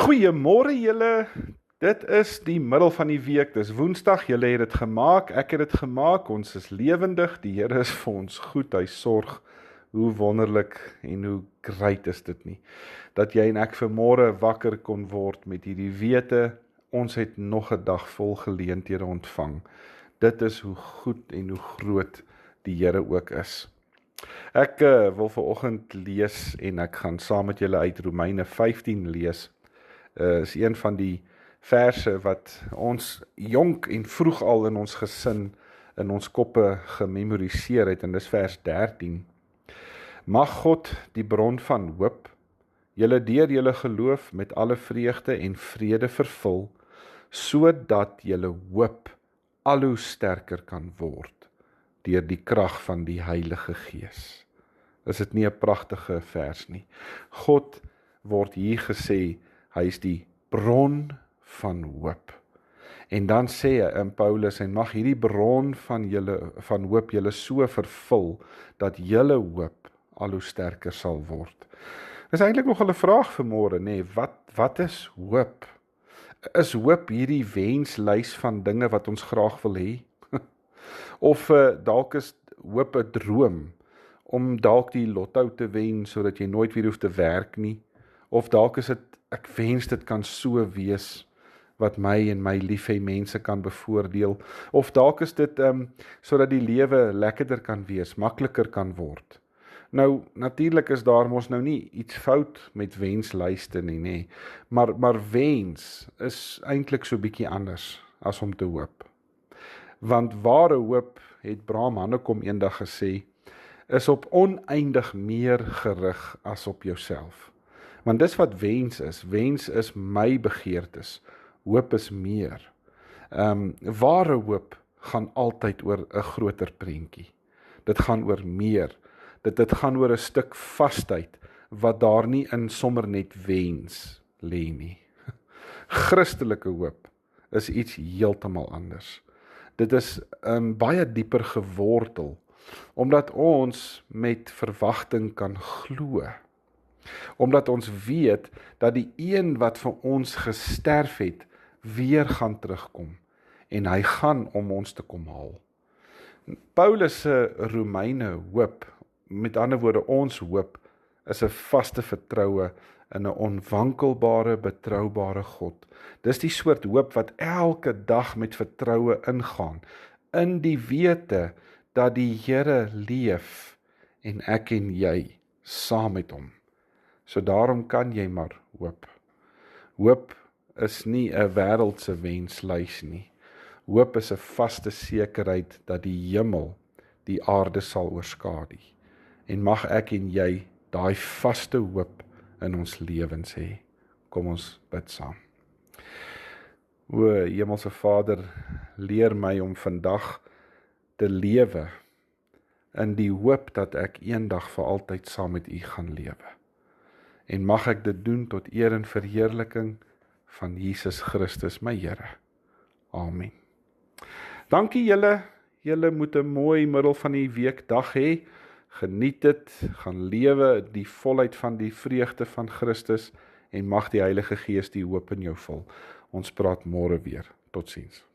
Goeiemôre julle, dit is die middel van die week, dis Woensdag, julle het dit gemaak, ek het dit gemaak, ons is lewendig, die Here is vir ons goed, hy sorg, hoe wonderlik en hoe great is dit nie, dat jy en ek vanmôre wakker kon word met hierdie wete, ons het nog 'n dag vol geleenthede ontvang, dit is hoe goed en hoe groot die Here ook is. Ek wil vanoggend lees en ek gaan saam met julle uit Romeine 15 lees. Is een van die verse wat ons jonk en vroeg al in ons gesin, in ons koppe gememoriseer het, en dis vers 13. Mag God, die bron van hoop, julle deur julle geloof met alle vreugde en vrede vervul, sodat julle hoop al hoe sterker kan word, deur die krag van die Heilige Gees. Is dit nie 'n pragtige vers nie? God word hier gesê, hy is die bron van hoop. En dan sê hy in Paulus, en mag hierdie bron van hoop julle so vervul, dat julle hoop al hoe sterker sal word. Dis eintlik nog 'n vraag vanmôre, nê? Wat is hoop? Is hoop hierdie wenslys van dinge wat ons graag wil hê? Of dalk is hoop 'n droom, om dalk die lotto te wen, sodat jy nooit weer hoef te werk nie? Of dalk is dit, ek wens dit kan so wees, wat my en my liefhê mense kan bevoordeel. Of dalk is dit sodat die lewe lekkerder kan wees, makliker kan word. Nou, natuurlik is daar mos nou nie iets fout met wenslyste nie, nê. Maar wens is eintlik so bietjie anders as om te hoop. Want ware hoop, het Abraham Hannekom eendag gesê, is op oneindig meer gerig as op jouself. Want dis wat wens is my begeertes, hoop is meer. Ware hoop gaan altyd oor 'n groter prentjie. Dit gaan oor meer, dit gaan oor 'n stuk vasheid, wat daar nie in sommer net wens lê nie. Christelike hoop is iets heeltemal anders. Dit is baie dieper gewortel, omdat ons met verwagting kan glo. Omdat ons weet dat die een wat vir ons gesterf het, weer gaan terugkom, en hy gaan om ons te kom haal. Paulus se Romeine hoop, met ander woorde ons hoop, is 'n vaste vertroue in 'n onwankelbare, betroubare God. Dis die soort hoop wat elke dag met vertroue ingaan, in die wete dat die Here leef, en ek en jy saam met hom. So daarom kan jy maar hoop. Hoop is nie 'n wêreldse wenslys nie. Hoop is 'n vaste sekerheid dat die hemel die aarde sal oorskadu. En mag ek en jy daai vaste hoop in ons lewens hê. Kom ons bid saam. O Hemelse Vader, leer my om vandag te lewe in die hoop dat ek eendag vir altyd saam met U gaan lewe. En mag ek dit doen tot eer en verheerliking van Jesus Christus, my Here. Amen. Dankie julle. Julle moet 'n mooi middel van die week dag hê. Geniet dit, gaan lewe die volheid van die vreugde van Christus, en mag die Heilige Gees die hoop in jou vul. Ons praat môre weer. Totsiens.